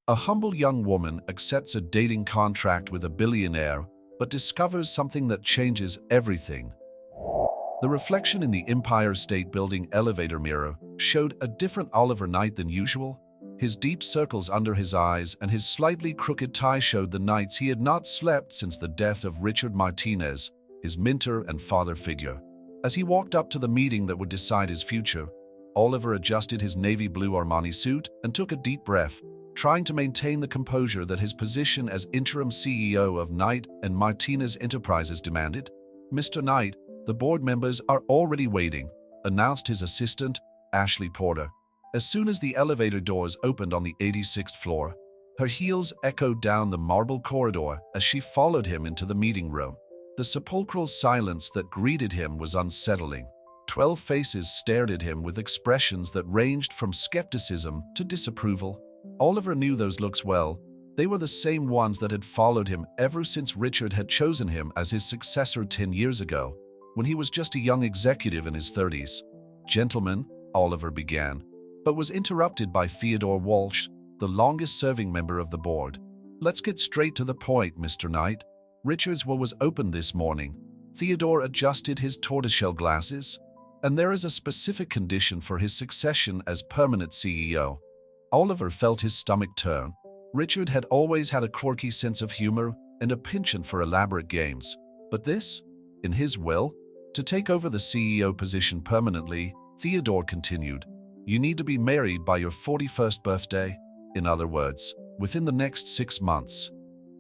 A humble young woman accepts a dating contract with a billionaire, but discovers something that changes everything. The reflection in the Empire State Building elevator mirror showed a different Oliver Knight than usual. His deep circles under his eyes and his slightly crooked tie showed the nights he had not slept since the death of Richard Martinez, his mentor and father figure. As he walked up to the meeting that would decide his future, Oliver adjusted his navy blue Armani suit and took a deep breath, trying to maintain the composure that his position as interim CEO of Knight and Martinez Enterprises demanded. "Mr. Knight, the board members are already waiting," announced his assistant, Ashley Porter. As soon as the elevator doors opened on the 86th floor, her heels echoed down the marble corridor as she followed him into the meeting room. The sepulchral silence that greeted him was unsettling. 12 faces stared at him with expressions that ranged from skepticism to disapproval. Oliver knew those looks well. They were the same ones that had followed him ever since Richard had chosen him as his successor 10 years ago, when he was just a young executive in his 30s. "Gentlemen," Oliver began, but was interrupted by Theodore Walsh, the longest-serving member of the board. "Let's get straight to the point, Mr. Knight. Richard's will was opened this morning." Theodore adjusted his tortoiseshell glasses. "And there is a specific condition for his succession as permanent CEO." Oliver felt his stomach turn. Richard had always had a quirky sense of humor and a penchant for elaborate games. But this? In his will? To take over the CEO position permanently, Theodore continued, "You need to be married by your 41st birthday. In other words, within the next 6 months."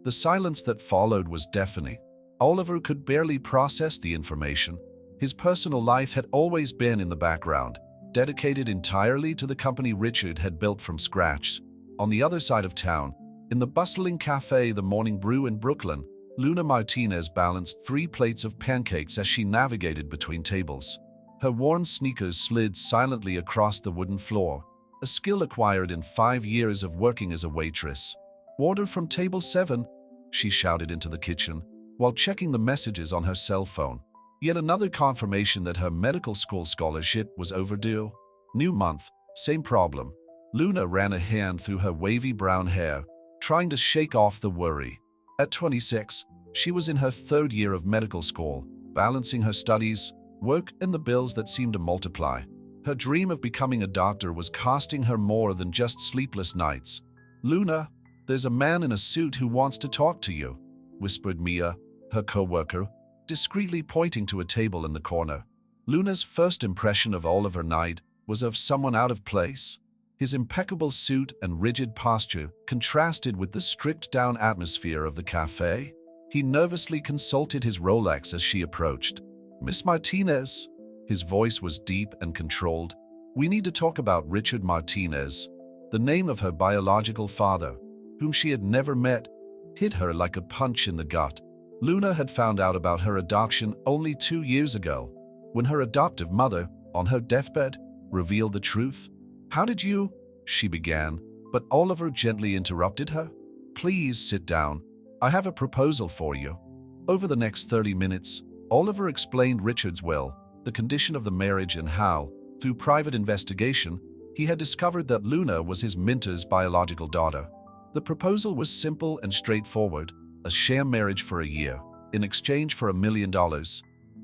The silence that followed was deafening. Oliver could barely process the information. His personal life had always been in the background, dedicated entirely to the company Richard had built from scratch. On the other side of town, in the bustling cafe The Morning Brew in Brooklyn, Luna Martinez balanced 3 plates of pancakes as she navigated between tables. Her worn sneakers slid silently across the wooden floor, a skill acquired in 5 years of working as a waitress. "Order from table 7, she shouted into the kitchen, while checking the messages on her cell phone. Yet another confirmation that her medical school scholarship was overdue. New month, same problem. Luna ran a hand through her wavy brown hair, trying to shake off the worry. At 26, she was in her 3rd year of medical school, balancing her studies, work, and the bills that seemed to multiply. Her dream of becoming a doctor was costing her more than just sleepless nights. "Luna, there's a man in a suit who wants to talk to you," whispered Mia, her co-worker, discreetly pointing to a table in the corner. Luna's first impression of Oliver Knight was of someone out of place. His impeccable suit and rigid posture contrasted with the stripped-down atmosphere of the cafe. He nervously consulted his Rolex as she approached. "Miss Martinez," his voice was deep and controlled, "we need to talk about Richard Martinez." The name of her biological father, whom she had never met, hit her like a punch in the gut. Luna had found out about her adoption only 2 years ago, when her adoptive mother, on her deathbed, revealed the truth. "How did you?" she began, but Oliver gently interrupted her. "Please sit down. I have a proposal for you." Over the next 30 minutes, Oliver explained Richard's will, the condition of the marriage, and how, through private investigation, he had discovered that Luna was his mentor's biological daughter. The proposal was simple and straightforward: a sham marriage for a year, in exchange for $1 million.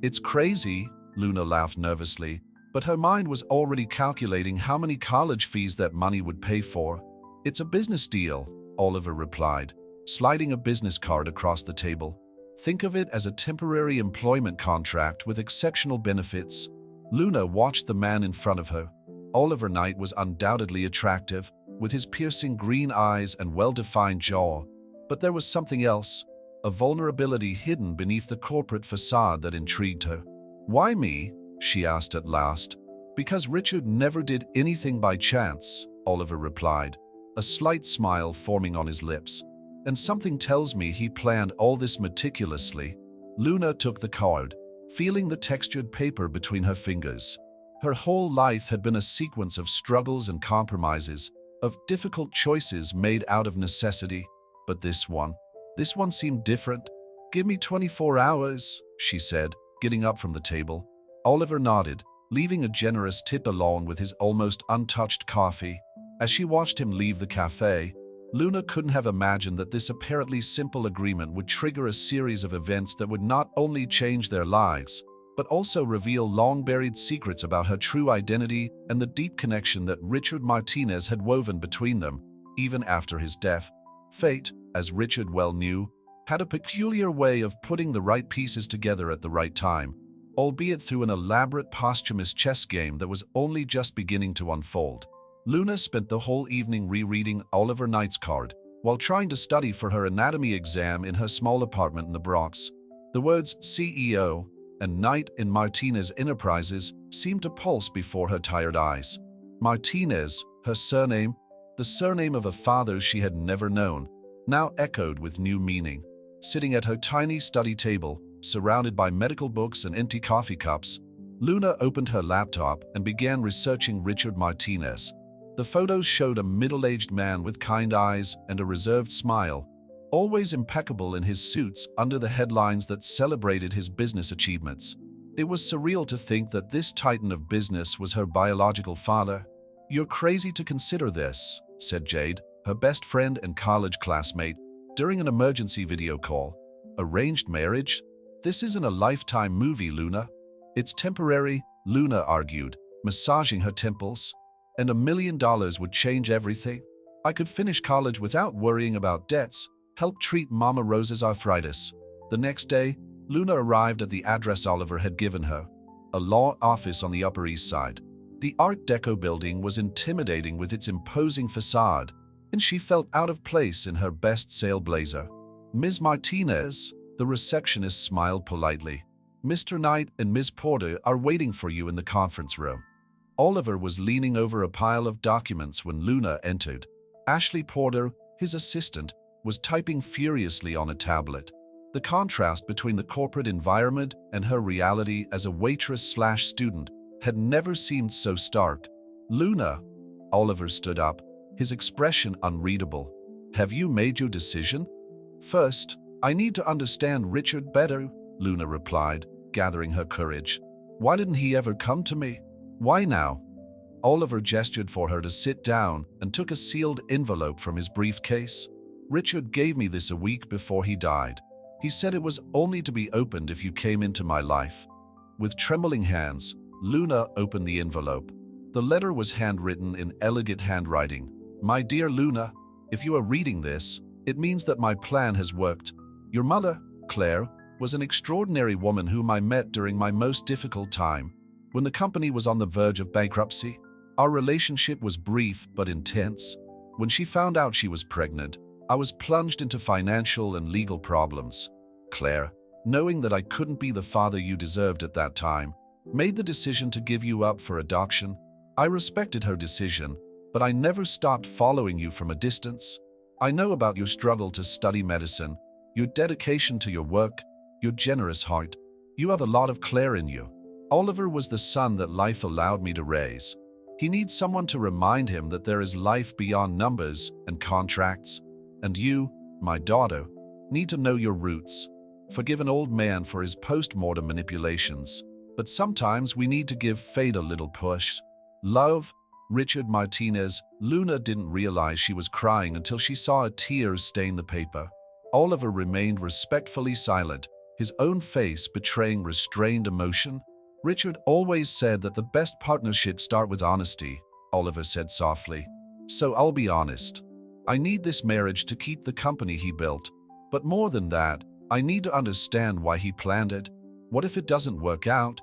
"It's crazy," Luna laughed nervously, but her mind was already calculating how many college fees that money would pay for. "It's a business deal," Oliver replied, sliding a business card across the table. "Think of it as a temporary employment contract with exceptional benefits." Luna watched the man in front of her. Oliver Knight was undoubtedly attractive, with his piercing green eyes and well-defined jaw. But there was something else, a vulnerability hidden beneath the corporate facade that intrigued her. "Why me?" she asked at last. "Because Richard never did anything by chance," Oliver replied, a slight smile forming on his lips. "And something tells me he planned all this meticulously." Luna took the card, feeling the textured paper between her fingers. Her whole life had been a sequence of struggles and compromises, of difficult choices made out of necessity. But this one seemed different. "Give me 24 hours, she said, getting up from the table. Oliver nodded, leaving a generous tip along with his almost untouched coffee. As she watched him leave the cafe, Luna couldn't have imagined that this apparently simple agreement would trigger a series of events that would not only change their lives, but also reveal long-buried secrets about her true identity and the deep connection that Richard Martinez had woven between them, even after his death. Fate, as Richard well knew, had a peculiar way of putting the right pieces together at the right time, albeit through an elaborate posthumous chess game that was only just beginning to unfold. Luna spent the whole evening rereading Oliver Knight's card, while trying to study for her anatomy exam in her small apartment in the Bronx. The words CEO and Knight in Martinez Enterprises seemed to pulse before her tired eyes. Martinez, her surname, the surname of a father she had never known, now echoed with new meaning. Sitting at her tiny study table, surrounded by medical books and empty coffee cups, Luna opened her laptop and began researching Richard Martinez. The photos showed a middle-aged man with kind eyes and a reserved smile, always impeccable in his suits under the headlines that celebrated his business achievements. It was surreal to think that this titan of business was her biological father. "You're crazy to consider this," said Jade, her best friend and college classmate, during an emergency video call. "Arranged marriage? This isn't a Lifetime movie, Luna. It's temporary," Luna argued, massaging her temples. "And $1 million would change everything. I could finish college without worrying about debts, help treat Mama Rose's arthritis." The next day, Luna arrived at the address Oliver had given her, a law office on the Upper East Side. The Art Deco building was intimidating with its imposing facade, and she felt out of place in her best sale blazer. "Ms. Martinez," the receptionist smiled politely. "Mr. Knight and Ms. Porter are waiting for you in the conference room." Oliver was leaning over a pile of documents when Luna entered. Ashley Porter, his assistant, was typing furiously on a tablet. The contrast between the corporate environment and her reality as a waitress/student had never seemed so stark. "Luna," Oliver stood up, his expression unreadable. "Have you made your decision?" "First, I need to understand Richard better," Luna replied, gathering her courage. "Why didn't he ever come to me? Why now?" Oliver gestured for her to sit down and took a sealed envelope from his briefcase. "Richard gave me this a week before he died. He said it was only to be opened if you came into my life." With trembling hands, Luna opened the envelope. The letter was handwritten in elegant handwriting. "My dear Luna, if you are reading this, it means that my plan has worked. Your mother, Claire, was an extraordinary woman whom I met during my most difficult time, when the company was on the verge of bankruptcy. Our relationship was brief but intense. When she found out she was pregnant, I was plunged into financial and legal problems. Claire, knowing that I couldn't be the father you deserved at that time, made the decision to give you up for adoption. I respected her decision, but I never stopped following you from a distance. I know about your struggle to study medicine, your dedication to your work, your generous heart. You have a lot of Claire in you. Oliver was the son that life allowed me to raise. He needs someone to remind him that there is life beyond numbers and contracts. And you, my daughter, need to know your roots. Forgive an old man for his post-mortem manipulations, but sometimes we need to give fate a little push. Love, Richard Martinez." Luna didn't realize she was crying until she saw a tear stain the paper. Oliver remained respectfully silent, his own face betraying restrained emotion. "Richard always said that the best partnerships start with honesty," Oliver said softly. "So I'll be honest. I need this marriage to keep the company he built. But more than that, I need to understand why he planned it. What if it doesn't work out?"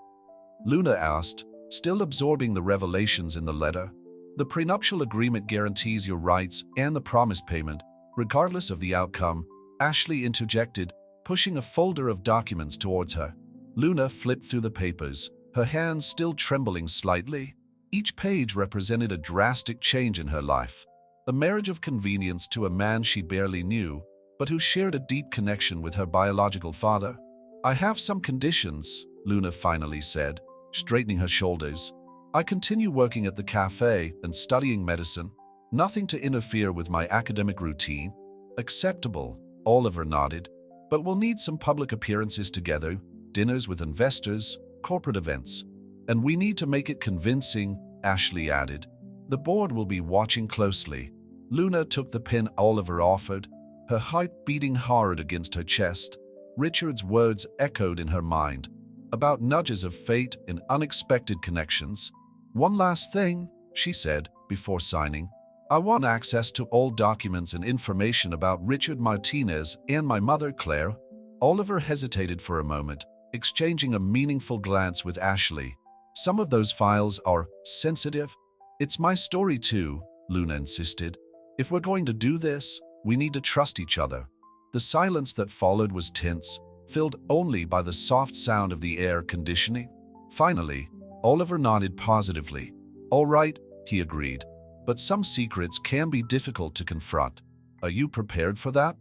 Luna asked, still absorbing the revelations in the letter. "The prenuptial agreement guarantees your rights and the promise payment, regardless of the outcome," Ashley interjected, pushing a folder of documents towards her. Luna flipped through the papers, her hands still trembling slightly. Each page represented a drastic change in her life. A marriage of convenience to a man she barely knew, but who shared a deep connection with her biological father. "I have some conditions," Luna finally said, straightening her shoulders. "I continue working at the cafe and studying medicine. Nothing to interfere with my academic routine." "Acceptable," Oliver nodded. "But we'll need some public appearances together, dinners with investors, corporate events. And we need to make it convincing," Ashley added. "The board will be watching closely." Luna took the pen Oliver offered, her heart beating hard against her chest. Richard's words echoed in her mind, about nudges of fate and unexpected connections. "One last thing," she said, before signing. "I want access to all documents and information about Richard Martinez and my mother, Claire." Oliver hesitated for a moment, exchanging a meaningful glance with Ashley. "Some of those files are sensitive." "It's my story too," Luna insisted. "If we're going to do this, we need to trust each other." The silence that followed was tense, filled only by the soft sound of the air conditioning. Finally, Oliver nodded positively. "All right," he agreed, "but some secrets can be difficult to confront. Are you prepared for that?"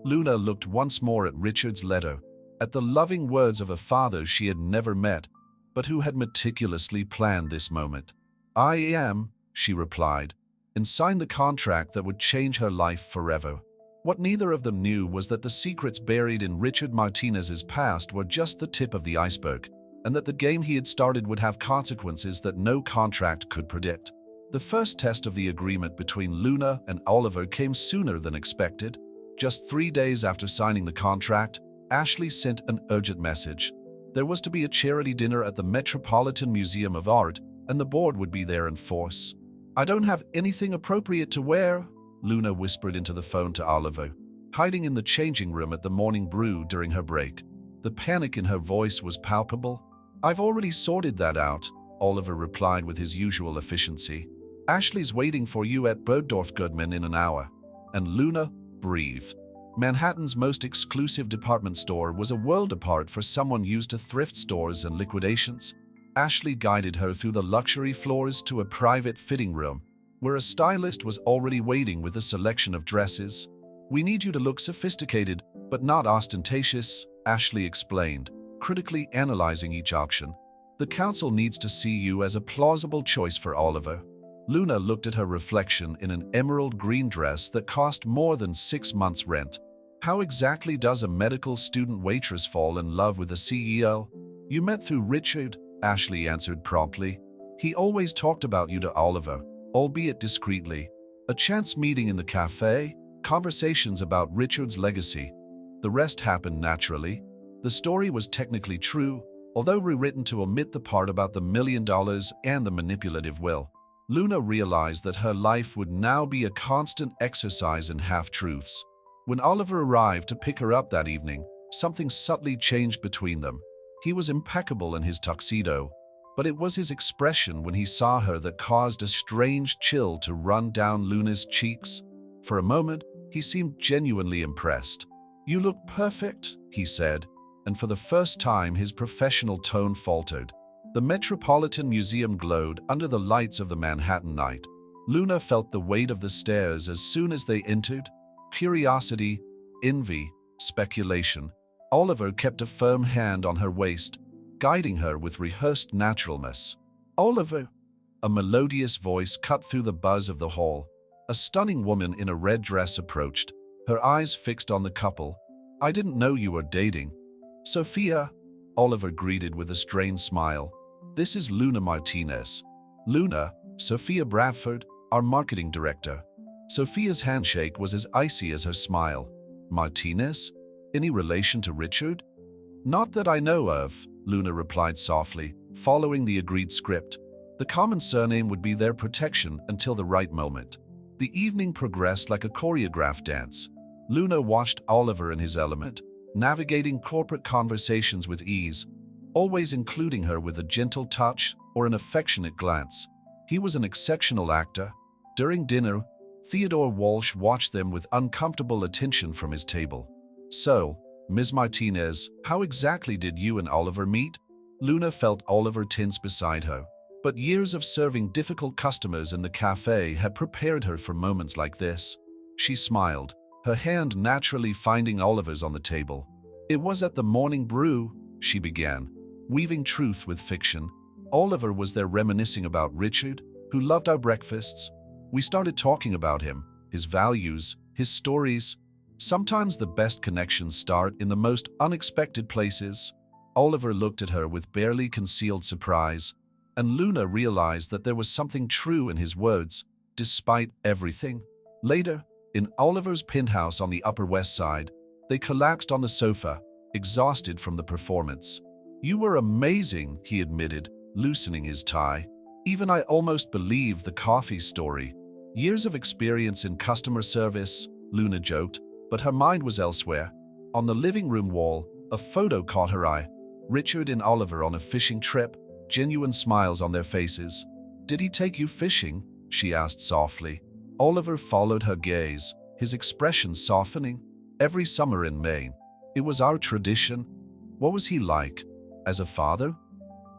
Luna looked once more at Richard's letter, at the loving words of a father she had never met, but who had meticulously planned this moment. "I am," she replied, and signed the contract that would change her life forever. What neither of them knew was that the secrets buried in Richard Martinez's past were just the tip of the iceberg, and that the game he had started would have consequences that no contract could predict. The first test of the agreement between Luna and Oliver came sooner than expected. Just 3 days after signing the contract, Ashley sent an urgent message. There was to be a charity dinner at the Metropolitan Museum of Art, and the board would be there in force. "I don't have anything appropriate to wear," Luna whispered into the phone to Oliver, hiding in the changing room at the Morning Brew during her break. The panic in her voice was palpable. "I've already sorted that out," Oliver replied with his usual efficiency. "Ashley's waiting for you at Bergdorf Goodman in an hour." And Luna breathed. Manhattan's most exclusive department store was a world apart for someone used to thrift stores and liquidations. Ashley guided her through the luxury floors to a private fitting room, where a stylist was already waiting with a selection of dresses. "We need you to look sophisticated, but not ostentatious," Ashley explained, critically analyzing each option. "The council needs to see you as a plausible choice for Oliver." Luna looked at her reflection in an emerald green dress that cost more than 6 months' rent. "How exactly does a medical student waitress fall in love with a CEO?" "You met through Richard," Ashley answered promptly. "He always talked about you to Oliver, albeit discreetly. A chance meeting in the cafe, conversations about Richard's legacy. The rest happened naturally. The story was technically true, although rewritten to omit the part about the $1 million and the manipulative will." Luna realized that her life would now be a constant exercise in half-truths. When Oliver arrived to pick her up that evening, something subtly changed between them. He was impeccable in his tuxedo, but it was his expression when he saw her that caused a strange chill to run down Luna's cheeks. For a moment, he seemed genuinely impressed. "You look perfect," he said, and for the first time his professional tone faltered. The Metropolitan Museum glowed under the lights of the Manhattan night. Luna felt the weight of the stairs as soon as they entered. Curiosity, envy, speculation. Oliver kept a firm hand on her waist, guiding her with rehearsed naturalness. "Oliver!" A melodious voice cut through the buzz of the hall. A stunning woman in a red dress approached, her eyes fixed on the couple. "I didn't know you were dating." "Sophia," Oliver greeted with a strained smile. "This is Luna Martinez." "Luna," Sophia Bradford, our marketing director. Sophia's handshake was as icy as her smile. "Martinez? Any relation to Richard?" "Not that I know of," Luna replied softly, following the agreed script. The common surname would be their protection until the right moment. The evening progressed like a choreographed dance. Luna watched Oliver in his element, navigating corporate conversations with ease, always including her with a gentle touch or an affectionate glance. He was an exceptional actor. During dinner, Theodore Walsh watched them with uncomfortable attention from his table. "So, Ms. Martinez, how exactly did you and Oliver meet?" Luna felt Oliver tense beside her, but years of serving difficult customers in the cafe had prepared her for moments like this. She smiled, her hand naturally finding Oliver's on the table. "It was at the Morning Brew," she began, weaving truth with fiction. "Oliver was there reminiscing about Richard, who loved our breakfasts. We started talking about him, his values, his stories. Sometimes the best connections start in the most unexpected places." Oliver looked at her with barely concealed surprise, and Luna realized that there was something true in his words, despite everything. Later, in Oliver's penthouse on the Upper West Side, they collapsed on the sofa, exhausted from the performance. "You were amazing," he admitted, loosening his tie. "Even I almost believed the coffee story." "Years of experience in customer service," Luna joked, but her mind was elsewhere. On the living room wall, a photo caught her eye. Richard and Oliver on a fishing trip, genuine smiles on their faces. "Did he take you fishing?" she asked softly. Oliver followed her gaze, his expression softening. "Every summer in Maine. It was our tradition." "What was he like? As a father?"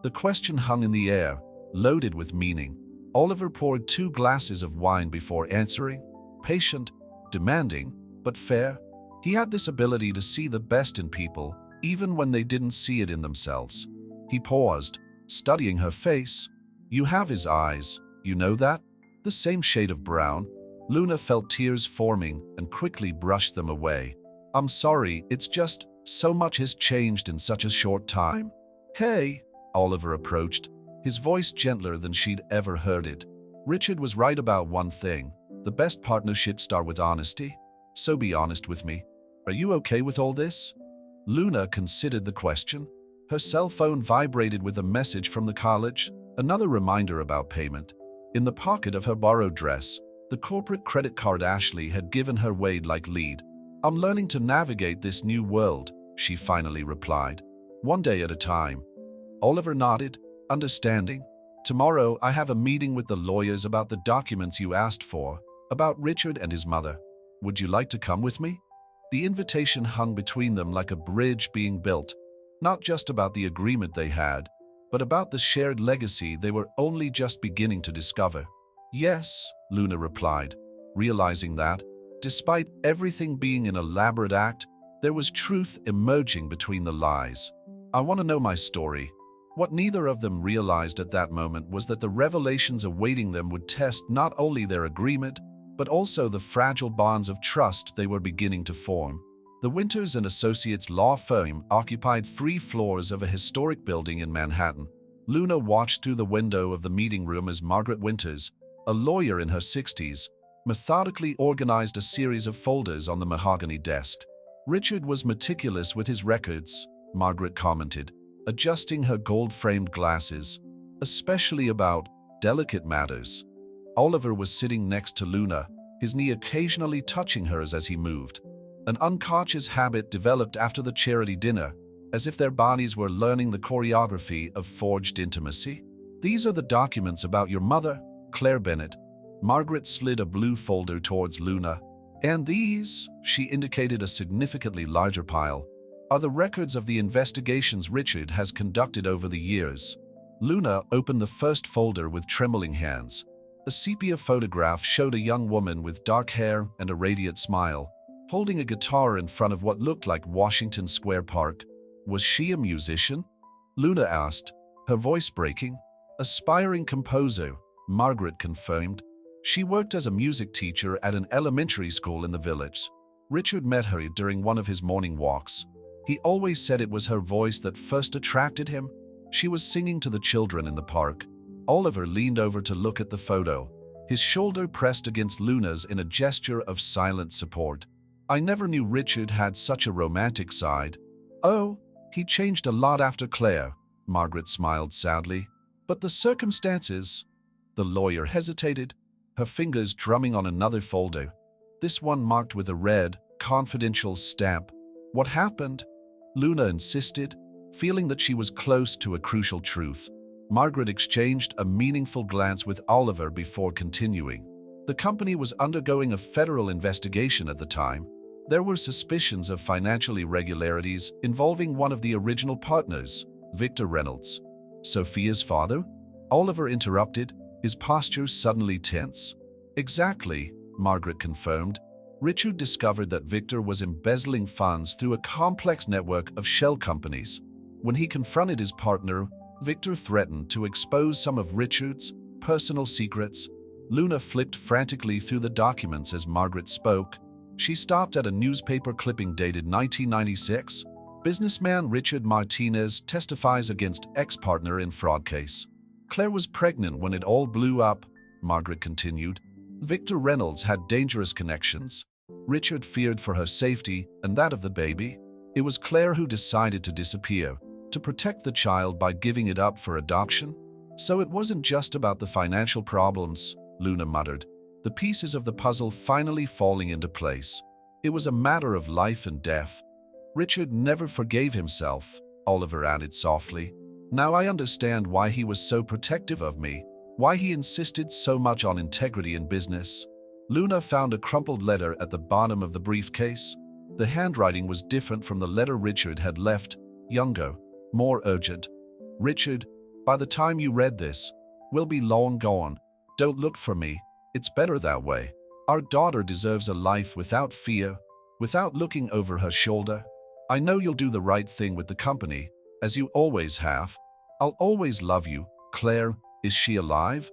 The question hung in the air, loaded with meaning. Oliver poured 2 glasses of wine before answering. Patient, demanding, but fair. He had this ability to see the best in people, even when they didn't see it in themselves. He paused, studying her face. "You have his eyes, you know that? The same shade of brown." Luna felt tears forming and quickly brushed them away. "I'm sorry, it's just so much has changed in such a short time." "Hey," Oliver approached, his voice gentler than she'd ever heard it. "Richard was right about one thing. The best partnerships start with honesty. So be honest with me. Are you okay with all this?" Luna considered the question. Her cell phone vibrated with a message from the college, another reminder about payment. In the pocket of her borrowed dress, the corporate credit card Ashley had given her Wade-like lead. "I'm learning to navigate this new world," she finally replied. "One day at a time." Oliver nodded, understanding. "Tomorrow I have a meeting with the lawyers about the documents you asked for, about Richard and his mother. Would you like to come with me?" The invitation hung between them like a bridge being built, not just about the agreement they had, but about the shared legacy they were only just beginning to discover. "Yes," Luna replied, realizing that, despite everything being an elaborate act, there was truth emerging between the lies. "I want to know my story." What neither of them realized at that moment was that the revelations awaiting them would test not only their agreement, but also the fragile bonds of trust they were beginning to form. The Winters and Associates law firm occupied 3 floors of a historic building in Manhattan. Luna watched through the window of the meeting room as Margaret Winters, a lawyer in her 60s, methodically organized a series of folders on the mahogany desk. "Richard was meticulous with his records," Margaret commented, adjusting her gold-framed glasses, "especially about delicate matters." Oliver was sitting next to Luna, his knee occasionally touching hers as he moved. An unconscious habit developed after the charity dinner, as if their bodies were learning the choreography of forged intimacy. "These are the documents about your mother, Claire Bennett." Margaret slid a blue folder towards Luna. "And these," she indicated a significantly larger pile, "are the records of the investigations Richard has conducted over the years." Luna opened the first folder with trembling hands. A sepia photograph showed a young woman with dark hair and a radiant smile, holding a guitar in front of what looked like Washington Square Park. "Was she a musician?" Luna asked, her voice breaking. "Aspiring composer," Margaret confirmed. "She worked as a music teacher at an elementary school in the village. Richard met her during one of his morning walks. He always said it was her voice that first attracted him. She was singing to the children in the park." Oliver leaned over to look at the photo, his shoulder pressed against Luna's in a gesture of silent support. "I never knew Richard had such a romantic side." "Oh, he changed a lot after Claire," Margaret smiled sadly. "But the circumstances—" The lawyer hesitated, her fingers drumming on another folder, this one marked with a red, confidential stamp. "What happened?" Luna insisted, feeling that she was close to a crucial truth. Margaret exchanged a meaningful glance with Oliver before continuing. "The company was undergoing a federal investigation at the time. There were suspicions of financial irregularities involving one of the original partners, Victor Reynolds." "Sophia's father?" Oliver interrupted, his posture suddenly tense. "Exactly," Margaret confirmed. "Richard discovered that Victor was embezzling funds through a complex network of shell companies. When he confronted his partner, Victor threatened to expose some of Richard's personal secrets." Luna flipped frantically through the documents as Margaret spoke. She stopped at a newspaper clipping dated 1996. "Businessman Richard Martinez testifies against ex-partner in fraud case." "Claire was pregnant when it all blew up," Margaret continued. Victor Reynolds had dangerous connections. Richard feared for her safety and that of the baby. It was Claire who decided to disappear, to protect the child by giving it up for adoption. So it wasn't just about the financial problems, Luna muttered, the pieces of the puzzle finally falling into place. It was a matter of life and death. Richard never forgave himself, Oliver added softly. Now I understand why he was so protective of me, why he insisted so much on integrity in business. Luna found a crumpled letter at the bottom of the briefcase. The handwriting was different from the letter Richard had left, younger, more urgent. Richard, by the time you read this, we'll be long gone. Don't look for me. It's better that way. Our daughter deserves a life without fear, without looking over her shoulder. I know you'll do the right thing with the company, as you always have. I'll always love you. Claire, is she alive?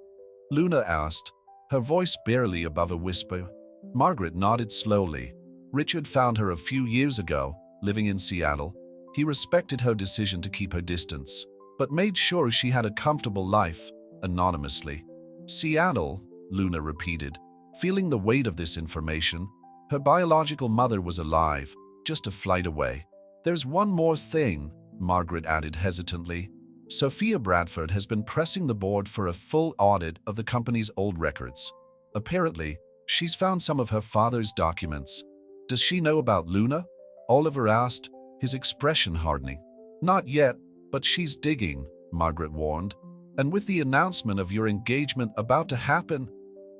Luna asked, her voice barely above a whisper. Margaret nodded slowly. Richard found her a few years ago, living in Seattle. He respected her decision to keep her distance, but made sure she had a comfortable life, anonymously. Seattle, Luna repeated, feeling the weight of this information. Her biological mother was alive, just a flight away. There's one more thing, Margaret added hesitantly. Sophia Bradford has been pressing the board for a full audit of the company's old records. Apparently, she's found some of her father's documents. Does she know about Luna? Oliver asked, his expression hardening. Not yet, but she's digging, Margaret warned. And with the announcement of your engagement about to happen,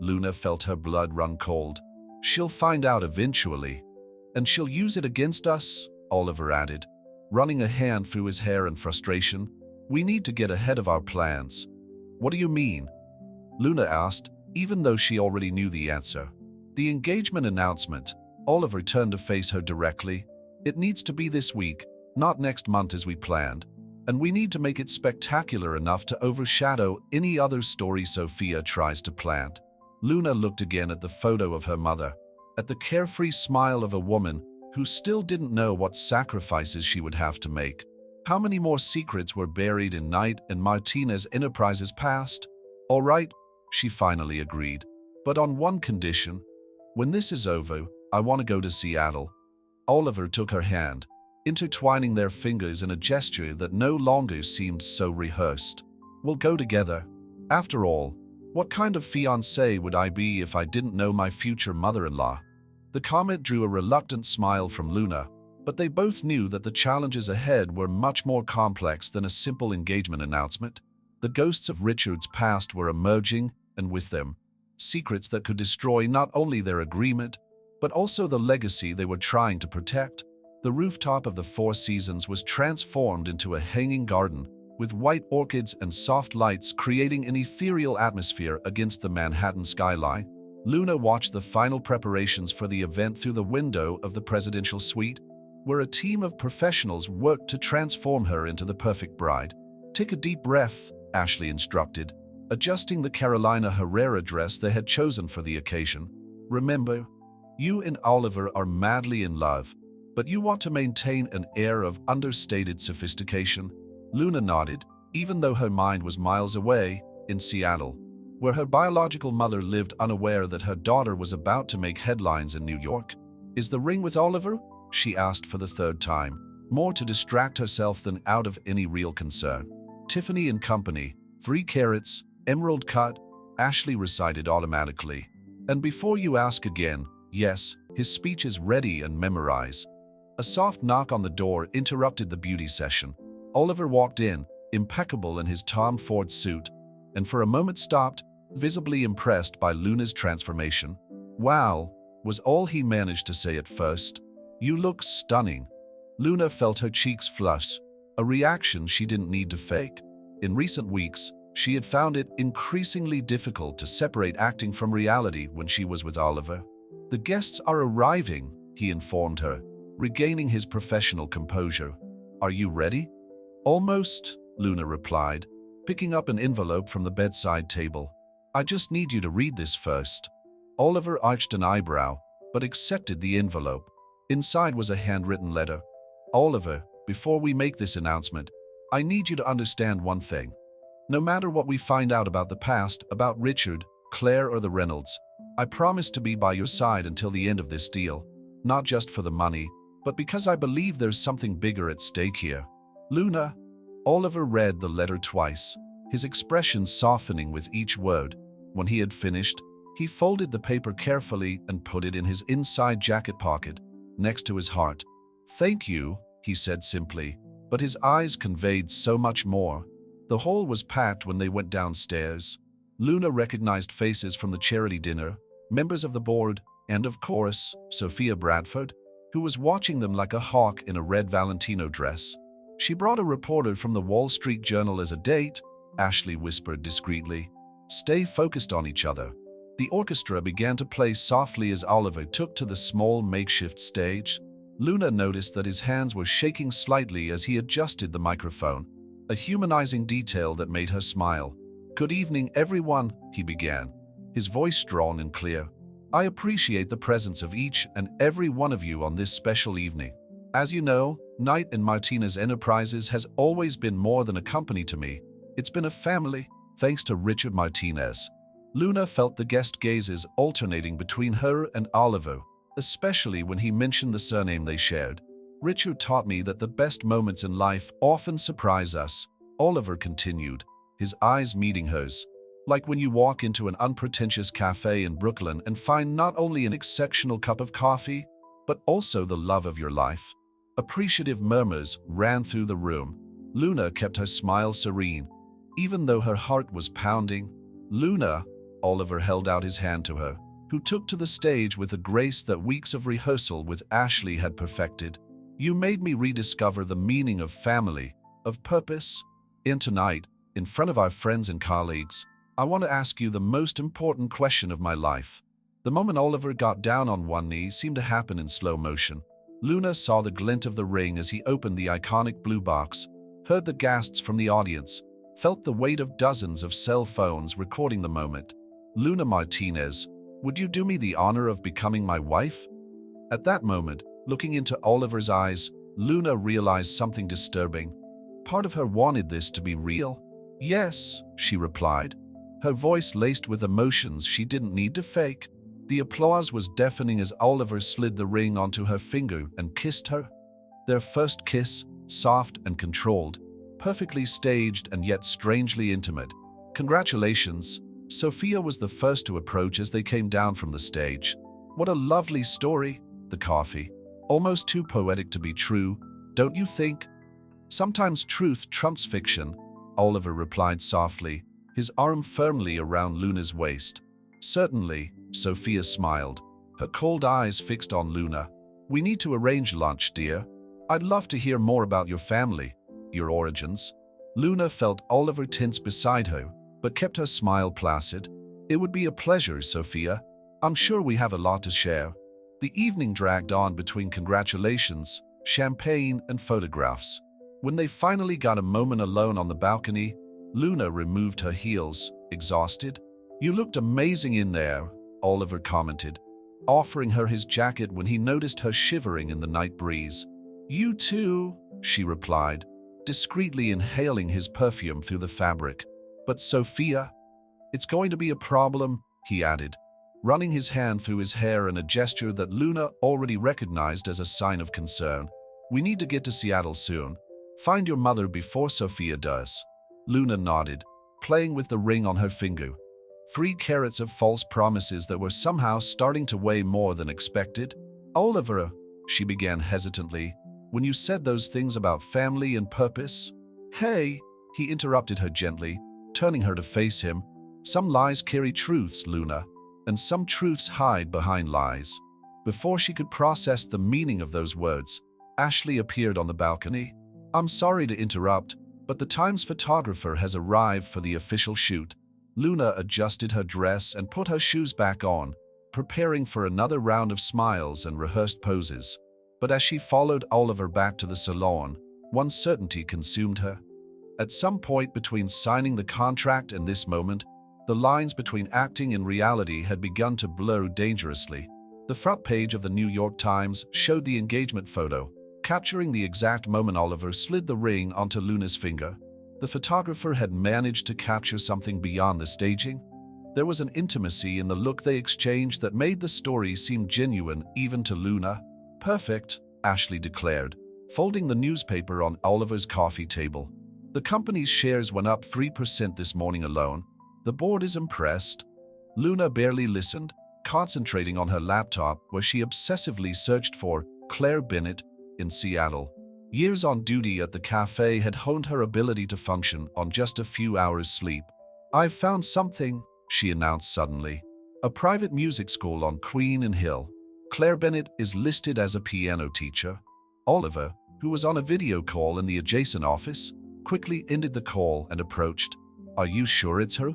Luna felt her blood run cold. She'll find out eventually. And she'll use it against us, Oliver added, running a hand through his hair in frustration. We need to get ahead of our plans. What do you mean? Luna asked, even though she already knew the answer. The engagement announcement. Oliver turned to face her directly. It needs to be this week, not next month as we planned. And we need to make it spectacular enough to overshadow any other story Sophia tries to plant. Luna looked again at the photo of her mother, at the carefree smile of a woman who still didn't know what sacrifices she would have to make. How many more secrets were buried in Knight and Martinez Enterprises' past? All right, she finally agreed. But on one condition. When this is over, I want to go to Seattle. Oliver took her hand, intertwining their fingers in a gesture that no longer seemed so rehearsed. We'll go together. After all, what kind of fiancé would I be if I didn't know my future mother-in-law? The comment drew a reluctant smile from Luna, but they both knew that the challenges ahead were much more complex than a simple engagement announcement. The ghosts of Richard's past were emerging, and with them, secrets that could destroy not only their agreement, but also the legacy they were trying to protect. The rooftop of the Four Seasons was transformed into a hanging garden, with white orchids and soft lights creating an ethereal atmosphere against the Manhattan skyline. Luna watched the final preparations for the event through the window of the presidential suite, where a team of professionals worked to transform her into the perfect bride. Take a deep breath, Ashley instructed, adjusting the Carolina Herrera dress they had chosen for the occasion. Remember, you and Oliver are madly in love, but you want to maintain an air of understated sophistication. Luna nodded, even though her mind was miles away, in Seattle, where her biological mother lived, unaware that her daughter was about to make headlines in New York. Is the ring with Oliver? She asked for the third time, more to distract herself than out of any real concern. Tiffany and Company, 3 carats, emerald cut, Ashley recited automatically. And before you ask again, yes, his speech is ready and memorize. A soft knock on the door interrupted the beauty session. Oliver walked in, impeccable in his Tom Ford suit, and for a moment stopped, visibly impressed by Luna's transformation. Wow, was all he managed to say at first. You look stunning. Luna felt her cheeks flush, a reaction she didn't need to fake. In recent weeks, she had found it increasingly difficult to separate acting from reality when she was with Oliver. The guests are arriving, he informed her, regaining his professional composure. Are you ready? Almost, Luna replied, picking up an envelope from the bedside table. I just need you to read this first. Oliver arched an eyebrow, but accepted the envelope. Inside was a handwritten letter. Oliver, before we make this announcement, I need you to understand one thing. No matter what we find out about the past, about Richard, Claire, or the Reynolds, I promise to be by your side until the end of this deal, not just for the money, but because I believe there's something bigger at stake here. Luna. Oliver read the letter twice, his expression softening with each word. When he had finished, he folded the paper carefully and put it in his inside jacket pocket, next to his heart. "Thank you," he said simply, but his eyes conveyed so much more. The hall was packed when they went downstairs. Luna recognized faces from the charity dinner, members of the board, and of course, Sophia Bradford, who was watching them like a hawk in a red Valentino dress. "She brought a reporter from the Wall Street Journal as a date," Ashley whispered discreetly. "Stay focused on each other." The orchestra began to play softly as Oliver took to the small makeshift stage. Luna noticed that his hands were shaking slightly as he adjusted the microphone, a humanizing detail that made her smile. "Good evening, everyone," he began, his voice strong and clear. "I appreciate the presence of each and every one of you on this special evening. As you know, Knight and Martinez Enterprises has always been more than a company to me. It's been a family, thanks to Richard Martinez." Luna felt the guest gazes alternating between her and Oliver, especially when he mentioned the surname they shared. "Richard taught me that the best moments in life often surprise us," Oliver continued, his eyes meeting hers. "Like when you walk into an unpretentious cafe in Brooklyn and find not only an exceptional cup of coffee, but also the love of your life." Appreciative murmurs ran through the room. Luna kept her smile serene, even though her heart was pounding. "Luna," Oliver held out his hand to her, who took to the stage with a grace that weeks of rehearsal with Ashley had perfected. "You made me rediscover the meaning of family, of purpose. And tonight, in front of our friends and colleagues, I want to ask you the most important question of my life." The moment Oliver got down on one knee seemed to happen in slow motion. Luna saw the glint of the ring as he opened the iconic blue box, heard the gasps from the audience, felt the weight of dozens of cell phones recording the moment. "Luna Martinez, would you do me the honor of becoming my wife?" At that moment, looking into Oliver's eyes, Luna realized something disturbing. Part of her wanted this to be real. "Yes," she replied, her voice laced with emotions she didn't need to fake. The applause was deafening as Oliver slid the ring onto her finger and kissed her. Their first kiss, soft and controlled, perfectly staged and yet strangely intimate. "Congratulations." Sophia was the first to approach as they came down from the stage. "What a lovely story." The coffee. "Almost too poetic to be true, don't you think?" "Sometimes truth trumps fiction," Oliver replied softly, his arm firmly around Luna's waist. "Certainly," Sophia smiled, her cold eyes fixed on Luna. "We need to arrange lunch, dear. I'd love to hear more about your family, your origins." Luna felt Oliver tense beside her, but kept her smile placid. "It would be a pleasure, Sophia. I'm sure we have a lot to share." The evening dragged on between congratulations, champagne, and photographs. When they finally got a moment alone on the balcony, Luna removed her heels, exhausted. "You looked amazing in there," Oliver commented, offering her his jacket when he noticed her shivering in the night breeze. "You too," she replied, discreetly inhaling his perfume through the fabric. "But Sophia, it's going to be a problem," he added, running his hand through his hair in a gesture that Luna already recognized as a sign of concern. "We need to get to Seattle soon. Find your mother before Sophia does." Luna nodded, playing with the ring on her finger. 3 carats of false promises that were somehow starting to weigh more than expected. "Oliver," she began hesitantly, "when you said those things about family and purpose—" "Hey," he interrupted her gently, turning her to face him. "Some lies carry truths, Luna, and some truths hide behind lies." Before she could process the meaning of those words, Ashley appeared on the balcony. "I'm sorry to interrupt, but the Times photographer has arrived for the official shoot." Luna adjusted her dress and put her shoes back on, preparing for another round of smiles and rehearsed poses. But as she followed Oliver back to the salon, one certainty consumed her. At some point between signing the contract and this moment, the lines between acting and reality had begun to blur dangerously. The front page of the New York Times showed the engagement photo, capturing the exact moment Oliver slid the ring onto Luna's finger. The photographer had managed to capture something beyond the staging. There was an intimacy in the look they exchanged that made the story seem genuine even to Luna. "Perfect," Ashley declared, folding the newspaper on Oliver's coffee table. "The company's shares went up 3% this morning alone. The board is impressed." Luna barely listened, concentrating on her laptop where she obsessively searched for Claire Bennett in Seattle. Years on duty at the cafe had honed her ability to function on just a few hours' sleep. "I've found something," she announced suddenly. "A private music school on Queen and Hill. Claire Bennett is listed as a piano teacher." Oliver, who was on a video call in the adjacent office, quickly ended the call and approached. "Are you sure it's her?"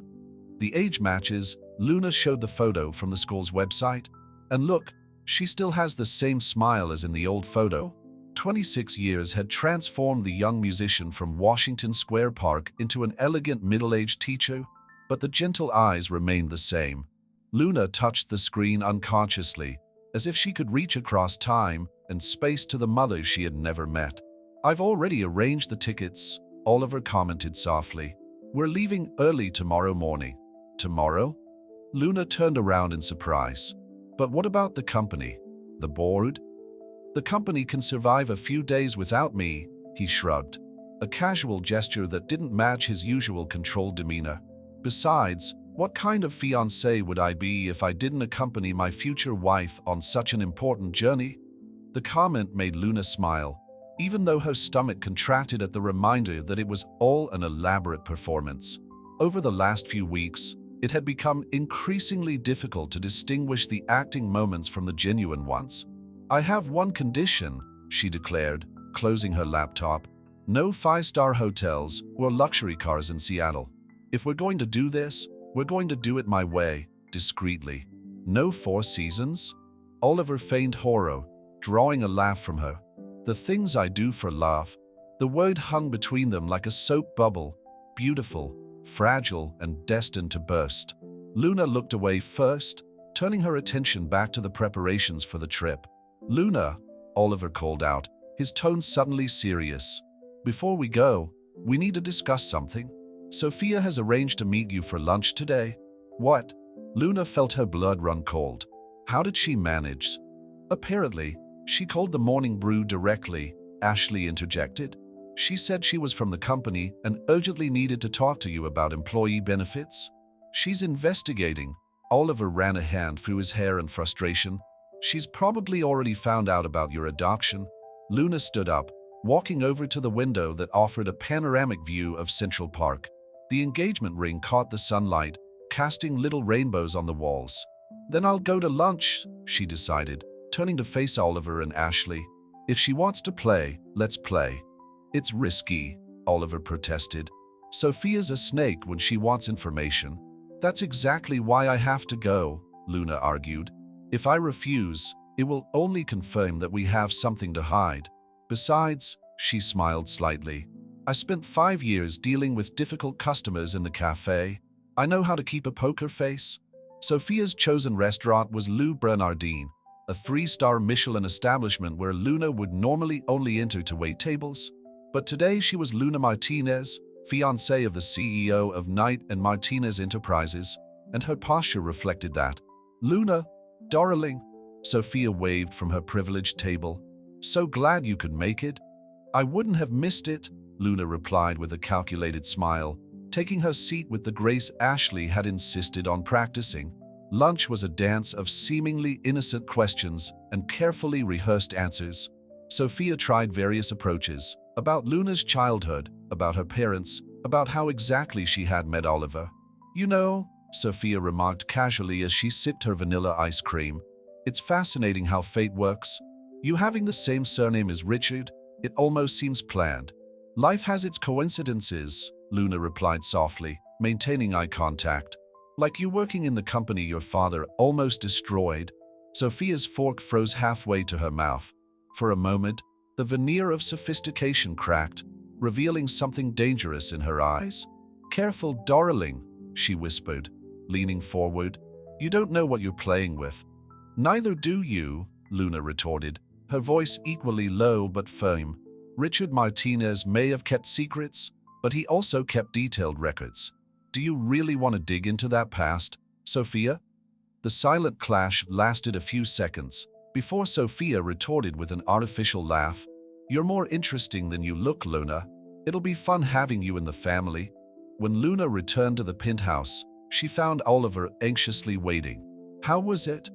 "The age matches." Luna showed the photo from the school's website. "And look, she still has the same smile as in the old photo." 26 years had transformed the young musician from Washington Square Park into an elegant middle-aged teacher, but the gentle eyes remained the same. Luna touched the screen unconsciously, as if she could reach across time and space to the mother she had never met. "I've already arranged the tickets," Oliver commented softly. "We're leaving early tomorrow morning." "Tomorrow?" Luna turned around in surprise. "But what about the company? The board?" "The company can survive a few days without me," he shrugged, a casual gesture that didn't match his usual controlled demeanor. "Besides, what kind of fiancé would I be if I didn't accompany my future wife on such an important journey?" The comment made Luna smile, even though her stomach contracted at the reminder that it was all an elaborate performance. Over the last few weeks, it had become increasingly difficult to distinguish the acting moments from the genuine ones. "I have one condition," she declared, closing her laptop. "No five-star hotels or luxury cars in Seattle. If we're going to do this, we're going to do it my way, discreetly." "No Four Seasons?" Oliver feigned horror, drawing a laugh from her. "The things I do for love." The word hung between them like a soap bubble, beautiful, fragile, and destined to burst. Luna looked away first, turning her attention back to the preparations for the trip. "Luna," Oliver called out, his tone suddenly serious. "Before we go, we need to discuss something. Sophia has arranged to meet you for lunch today." "What?" Luna felt her blood run cold. How did she manage? "Apparently, she called the Morning Brew directly," Ashley interjected. "She said she was from the company and urgently needed to talk to you about employee benefits." "She's investigating." Oliver ran a hand through his hair in frustration. "She's probably already found out about your adoption." Luna stood up, walking over to the window that offered a panoramic view of Central Park. The engagement ring caught the sunlight, casting little rainbows on the walls. "Then I'll go to lunch," she decided, turning to face Oliver and Ashley. "If she wants to play, let's play." "It's risky," Oliver protested. "Sophia's a snake when she wants information." "That's exactly why I have to go," Luna argued. "If I refuse, it will only confirm that we have something to hide. Besides," she smiled slightly, "I spent 5 years dealing with difficult customers in the cafe. I know how to keep a poker face." Sophia's chosen restaurant was Lou Bernardine, a 3-star Michelin establishment where Luna would normally only enter to wait tables. But today she was Luna Martinez, fiancée of the CEO of Knight and Martinez Enterprises, and her posture reflected that. "Luna, darling," Sophia waved from her privileged table. "So glad you could make it." "I wouldn't have missed it," Luna replied with a calculated smile, taking her seat with the grace Ashley had insisted on practicing. Lunch was a dance of seemingly innocent questions and carefully rehearsed answers. Sophia tried various approaches, about Luna's childhood, about her parents, about how exactly she had met Oliver. "You know," Sophia remarked casually as she sipped her vanilla ice cream, "it's fascinating how fate works. You having the same surname as Richard, it almost seems planned." "Life has its coincidences," Luna replied softly, maintaining eye contact. "Like you working in the company your father almost destroyed." Sophia's fork froze halfway to her mouth. For a moment, the veneer of sophistication cracked, revealing something dangerous in her eyes. "Careful, darling," she whispered, leaning forward. "You don't know what you're playing with." "Neither do you," Luna retorted, her voice equally low but firm. "Richard Martinez may have kept secrets, but he also kept detailed records. Do you really want to dig into that past?" Sophia? The silent clash lasted a few seconds, before Sophia retorted with an artificial laugh. You're more interesting than you look, Luna. It'll be fun having you in the family. When Luna returned to the penthouse, she found Oliver anxiously waiting. How was it?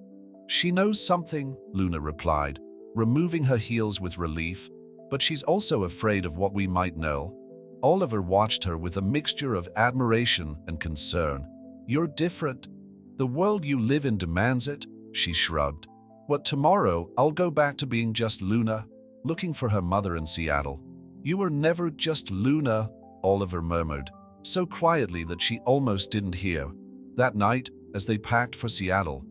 She knows something, Luna replied, removing her heels with relief, but she's also afraid of what we might know. Oliver watched her with a mixture of admiration and concern. You're different. The world you live in demands it, she shrugged. What, tomorrow I'll go back to being just Luna, looking for her mother in Seattle. You were never just Luna, Oliver murmured, so quietly that she almost didn't hear. That night, as they packed for Seattle,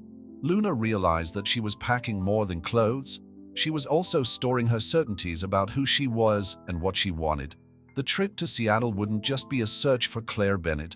Luna realized that she was packing more than clothes. She was also storing her certainties about who she was and what she wanted. The trip to Seattle wouldn't just be a search for Claire Bennett.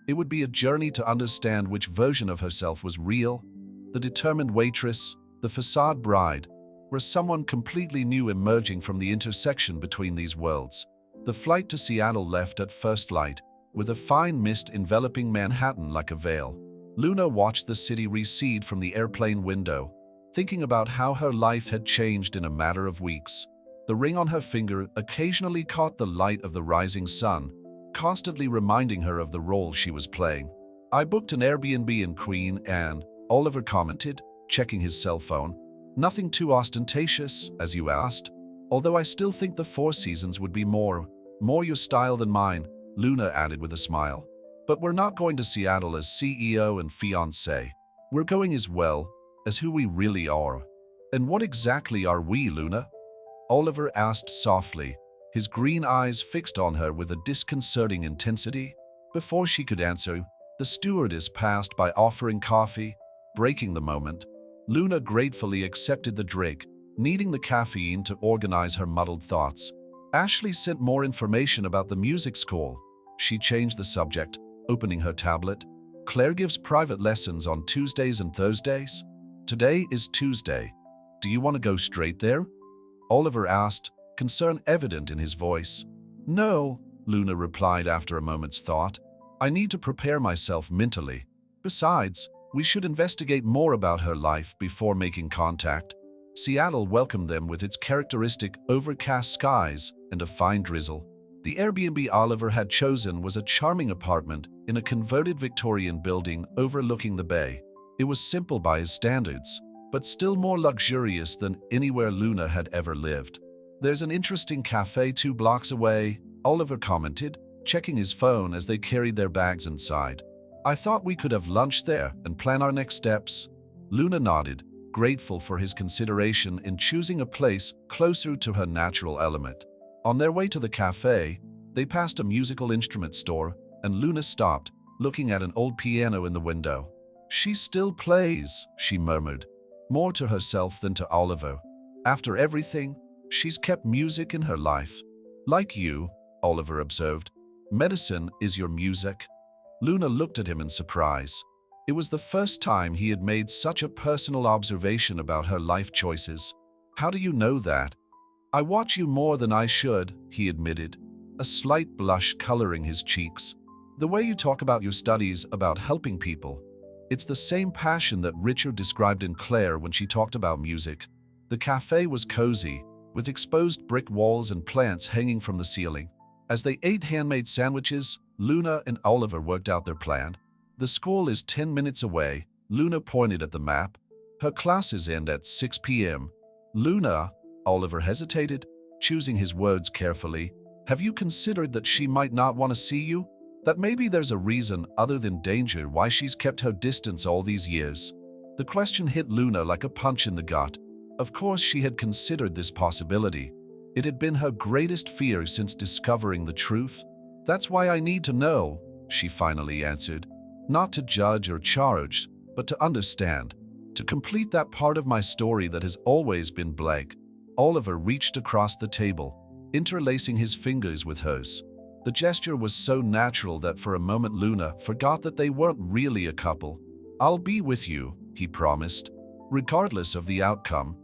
It would be a journey to understand which version of herself was real, the determined waitress, the facade bride, or someone completely new emerging from the intersection between these worlds. The flight to Seattle left at first light, with a fine mist enveloping Manhattan like a veil. Luna watched the city recede from the airplane window, thinking about how her life had changed in a matter of weeks. The ring on her finger occasionally caught the light of the rising sun, constantly reminding her of the role she was playing. I booked an Airbnb in Queen Anne, Oliver commented, checking his cell phone. Nothing too ostentatious, as you asked, although I still think the Four Seasons would be more your style than mine, Luna added with a smile. But we're not going to Seattle as CEO and fiancé. We're going as well as who we really are. And what exactly are we, Luna? Oliver asked softly, his green eyes fixed on her with a disconcerting intensity. Before she could answer, the stewardess passed by offering coffee, breaking the moment. Luna gratefully accepted the drink, needing the caffeine to organize her muddled thoughts. Ashley sent more information about the music school. She changed the subject, opening her tablet. Claire gives private lessons on Tuesdays and Thursdays. Today is Tuesday. Do you want to go straight there? Oliver asked, concern evident in his voice. No, Luna replied after a moment's thought. I need to prepare myself mentally. Besides, we should investigate more about her life before making contact. Seattle welcomed them with its characteristic overcast skies and a fine drizzle. The Airbnb Oliver had chosen was a charming apartment in a converted Victorian building overlooking the bay. It was simple by his standards, but still more luxurious than anywhere Luna had ever lived. There's an interesting cafe 2 blocks away, Oliver commented, checking his phone as they carried their bags inside. I thought we could have lunch there and plan our next steps. Luna nodded, grateful for his consideration in choosing a place closer to her natural element. On their way to the cafe, they passed a musical instrument store, and Luna stopped, looking at an old piano in the window. She still plays, she murmured, more to herself than to Oliver. After everything, she's kept music in her life. Like you, Oliver observed, medicine is your music. Luna looked at him in surprise. It was the first time he had made such a personal observation about her life choices. How do you know that? I watch you more than I should, he admitted, a slight blush coloring his cheeks. The way you talk about your studies, about helping people. It's the same passion that Richard described in Claire when she talked about music. The cafe was cozy, with exposed brick walls and plants hanging from the ceiling. As they ate handmade sandwiches, Luna and Oliver worked out their plan. The school is 10 minutes away, Luna pointed at the map. Her classes end at 6 p.m. Luna, Oliver hesitated, choosing his words carefully. Have you considered that she might not want to see you? That maybe there's a reason other than danger why she's kept her distance all these years? The question hit Luna like a punch in the gut. Of course she had considered this possibility. It had been her greatest fear since discovering the truth. That's why I need to know, she finally answered. Not to judge or charge, but to understand. To complete that part of my story that has always been blank. Oliver reached across the table, interlacing his fingers with hers. The gesture was so natural that for a moment Luna forgot that they weren't really a couple. I'll be with you, he promised, regardless of the outcome.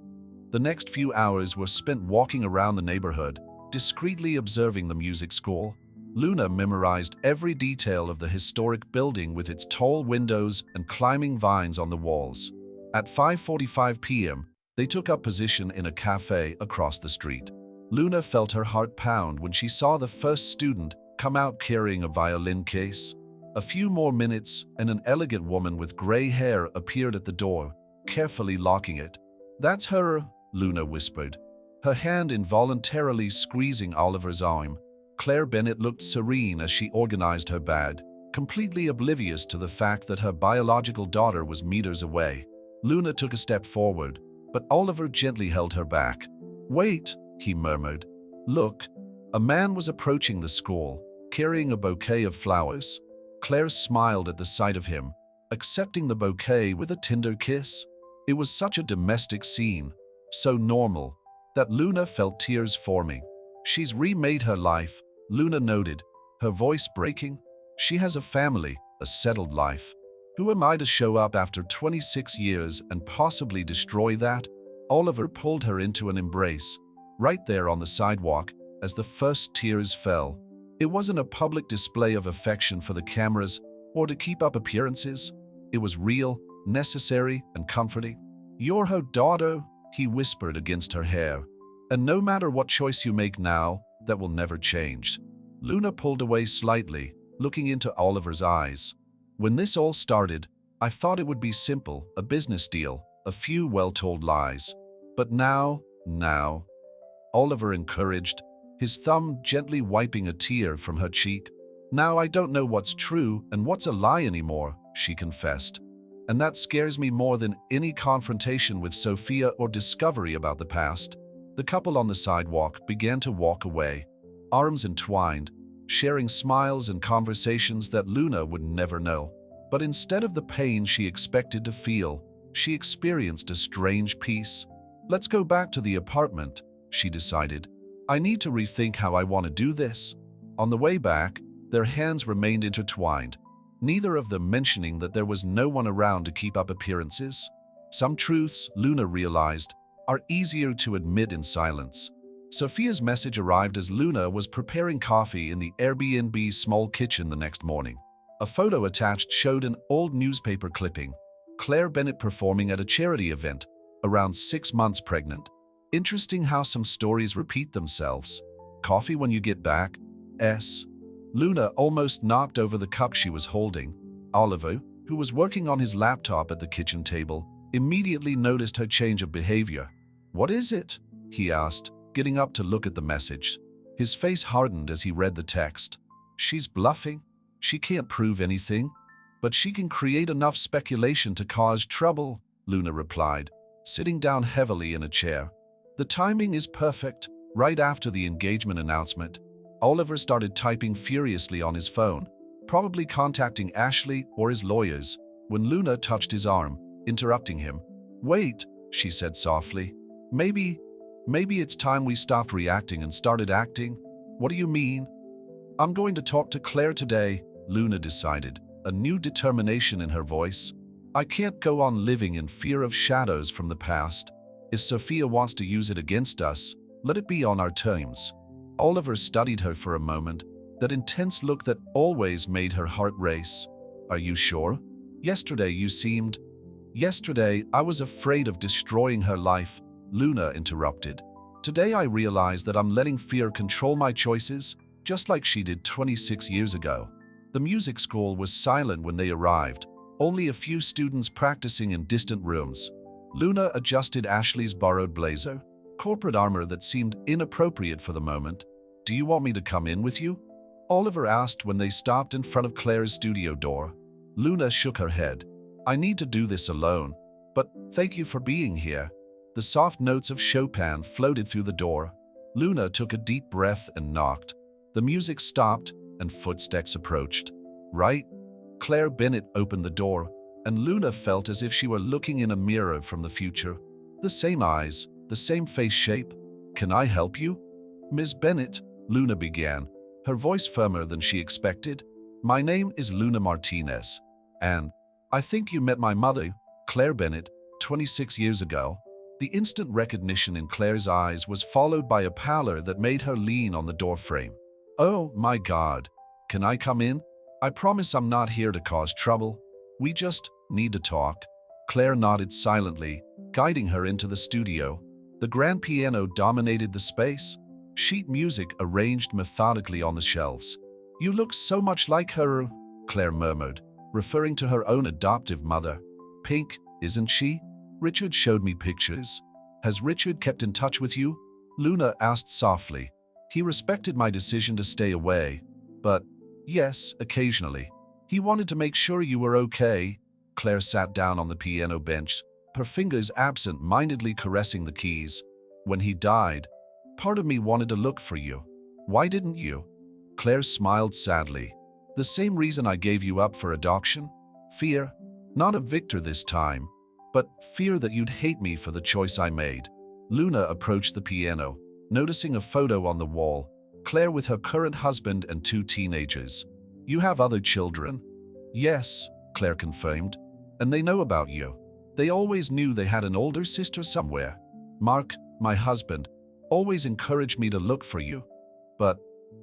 The next few hours were spent walking around the neighborhood, discreetly observing the music school. Luna memorized every detail of the historic building with its tall windows and climbing vines on the walls. At 5:45 p.m., they took up position in a cafe across the street. Luna felt her heart pound when she saw the first student come out carrying a violin case. A few more minutes, and an elegant woman with gray hair appeared at the door, carefully locking it. "That's her," Luna whispered, her hand involuntarily squeezing Oliver's arm. Claire Bennett looked serene as she organized her bag, completely oblivious to the fact that her biological daughter was meters away. Luna took a step forward, but Oliver gently held her back. "Wait," he murmured. "Look." A man was approaching the school, carrying a bouquet of flowers. Claire smiled at the sight of him, accepting the bouquet with a tender kiss. It was such a domestic scene, so normal, that Luna felt tears forming. "She's remade her life," Luna noted, her voice breaking. "She has a family, a settled life. Who am I to show up after 26 years and possibly destroy that?" Oliver pulled her into an embrace, right there on the sidewalk, as the first tears fell. It wasn't a public display of affection for the cameras or to keep up appearances. It was real, necessary, and comforting. "You're her daughter," he whispered against her hair. "And no matter what choice you make now, that will never change." Luna pulled away slightly, looking into Oliver's eyes. "When this all started, I thought it would be simple, a business deal, a few well-told lies. But now. Oliver encouraged, his thumb gently wiping a tear from her cheek. "Now I don't know what's true and what's a lie anymore," she confessed. "And that scares me more than any confrontation with Sophia or discovery about the past." The couple on the sidewalk began to walk away, arms entwined, sharing smiles and conversations that Luna would never know. But instead of the pain she expected to feel, she experienced a strange peace. "Let's go back to the apartment," she decided. "I need to rethink how I want to do this." On the way back, their hands remained intertwined, neither of them mentioning that there was no one around to keep up appearances. Some truths, Luna realized, are easier to admit in silence. Sophia's message arrived as Luna was preparing coffee in the Airbnb's small kitchen the next morning. A photo attached showed an old newspaper clipping, Claire Bennett performing at a charity event, around 6 months pregnant. Interesting how some stories repeat themselves. "Coffee when you get back?" Luna almost knocked over the cup she was holding. Oliver, who was working on his laptop at the kitchen table, immediately noticed her change of behavior. "What is it?" he asked, getting up to look at the message. His face hardened as he read the text. "She's bluffing. She can't prove anything. But she can create enough speculation to cause trouble," Luna replied, sitting down heavily in a chair. "The timing is perfect, right after the engagement announcement." Oliver started typing furiously on his phone, probably contacting Ashley or his lawyers, when Luna touched his arm, interrupting him. "Wait," she said softly. Maybe it's time we stopped reacting and started acting." "What do you mean?" "I'm going to talk to Claire today," Luna decided, a new determination in her voice. "I can't go on living in fear of shadows from the past. If Sophia wants to use it against us, let it be on our terms." Oliver studied her for a moment, that intense look that always made her heart race. "Are you sure? Yesterday you seemed—" "Yesterday I was afraid of destroying her life," Luna interrupted. "Today I realize that I'm letting fear control my choices, just like she did 26 years ago." The music school was silent when they arrived, only a few students practicing in distant rooms. Luna adjusted Ashley's borrowed blazer, corporate armor that seemed inappropriate for the moment. "Do you want me to come in with you?" Oliver asked when they stopped in front of Claire's studio door. Luna shook her head. "I need to do this alone, but thank you for being here." The soft notes of Chopin floated through the door. Luna took a deep breath and knocked. The music stopped and footsteps approached. "Right?" Claire Bennett opened the door, and Luna felt as if she were looking in a mirror from the future. The same eyes, the same face shape. "Can I help you?" "Ms. Bennett," Luna began, her voice firmer than she expected. "My name is Luna Martinez, and I think you met my mother, Claire Bennett, 26 years ago." The instant recognition in Claire's eyes was followed by a pallor that made her lean on the doorframe. Oh my God. Can I come in? I promise I'm not here to cause trouble. We just need to talk. Claire nodded silently, guiding her into the studio. The grand piano dominated the space, sheet music arranged methodically on the shelves. You look so much like her, Claire murmured, referring to her own adoptive mother. Pink, isn't she? Richard showed me pictures. Has Richard kept in touch with you? Luna asked softly. He respected my decision to stay away, but yes, occasionally. He wanted to make sure you were okay. Claire sat down on the piano bench, her fingers absent-mindedly caressing the keys. When he died, part of me wanted to look for you. Why didn't you? Claire smiled sadly. The same reason I gave you up for adoption? Fear. Not of Victor this time, but fear that you'd hate me for the choice I made. Luna approached the piano, noticing a photo on the wall, Claire with her current husband and 2 teenagers. You have other children? Yes, Claire confirmed. And they know about you. They always knew they had an older sister somewhere. Mark, my husband, always encouraged me to look for you. But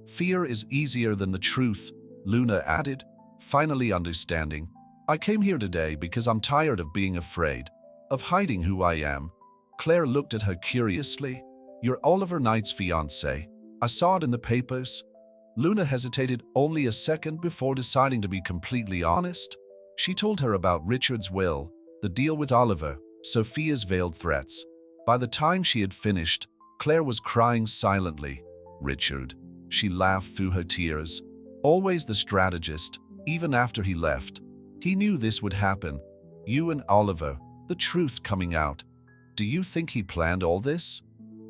fear is easier than the truth, Luna added, finally understanding. I came here today because I'm tired of being afraid, of hiding who I am. Claire looked at her curiously. You're Oliver Knight's fiancé. I saw it in the papers. Luna hesitated only a second before deciding to be completely honest. She told her about Richard's will, the deal with Oliver, Sophia's veiled threats. By the time she had finished, Claire was crying silently. Richard. She laughed through her tears. Always the strategist, even after he left. He knew this would happen. You and Oliver, the truth coming out. Do you think he planned all this?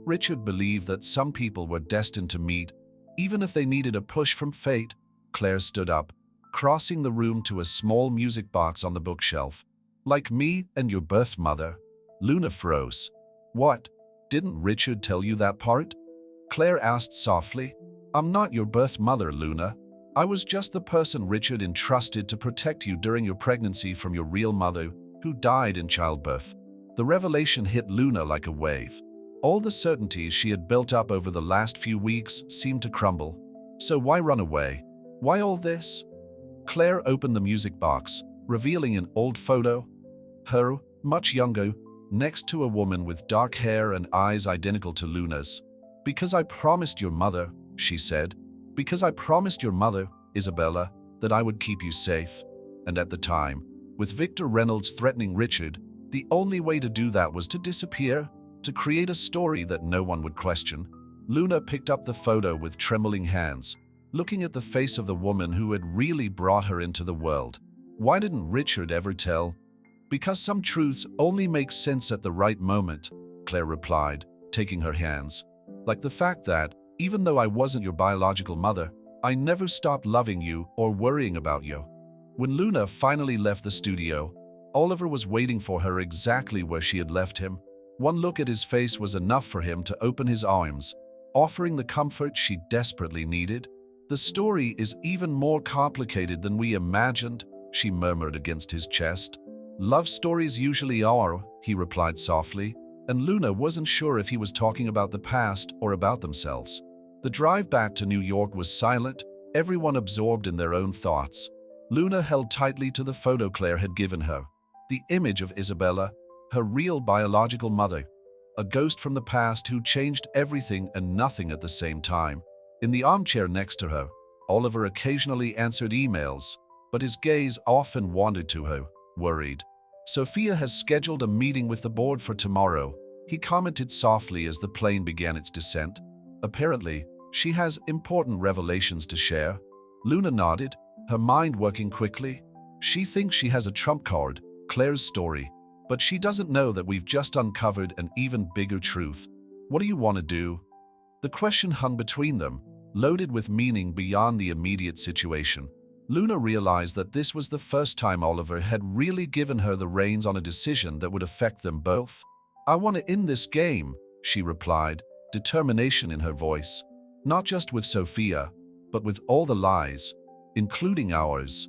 Richard believed that some people were destined to meet, even if they needed a push from fate. Claire stood up, crossing the room to a small music box on the bookshelf. Like me and your birth mother. Luna froze. What? Didn't Richard tell you that part? Claire asked softly. I'm not your birth mother, Luna. I was just the person Richard entrusted to protect you during your pregnancy from your real mother, who died in childbirth. The revelation hit Luna like a wave. All the certainties she had built up over the last few weeks seemed to crumble. So why run away? Why all this? Claire opened the music box, revealing an old photo. Her, much younger, next to a woman with dark hair and eyes identical to Luna's. Because I promised your mother, she said. Because I promised your mother, Isabella, that I would keep you safe. And at the time, with Victor Reynolds threatening Richard, the only way to do that was to disappear, to create a story that no one would question. Luna picked up the photo with trembling hands, looking at the face of the woman who had really brought her into the world. Why didn't Richard ever tell? Because some truths only make sense at the right moment, Claire replied, taking her hands. Like the fact that, even though I wasn't your biological mother, I never stopped loving you or worrying about you. When Luna finally left the studio, Oliver was waiting for her exactly where she had left him. One look at his face was enough for him to open his arms, offering the comfort she desperately needed. The story is even more complicated than we imagined, she murmured against his chest. Love stories usually are, he replied softly, and Luna wasn't sure if he was talking about the past or about themselves. The drive back to New York was silent, everyone absorbed in their own thoughts. Luna held tightly to the photo Claire had given her, the image of Isabella, her real biological mother, a ghost from the past who changed everything and nothing at the same time. In the armchair next to her, Oliver occasionally answered emails, but his gaze often wandered to her, worried. Sophia has scheduled a meeting with the board for tomorrow, he commented softly as the plane began its descent. Apparently, she has important revelations to share. Luna nodded, her mind working quickly. She thinks she has a trump card, Claire's story, but she doesn't know that we've just uncovered an even bigger truth. What do you want to do? The question hung between them, loaded with meaning beyond the immediate situation. Luna realized that this was the first time Oliver had really given her the reins on a decision that would affect them both. I want to end this game, she replied, determination in her voice. Not just with Sophia, but with all the lies, including ours.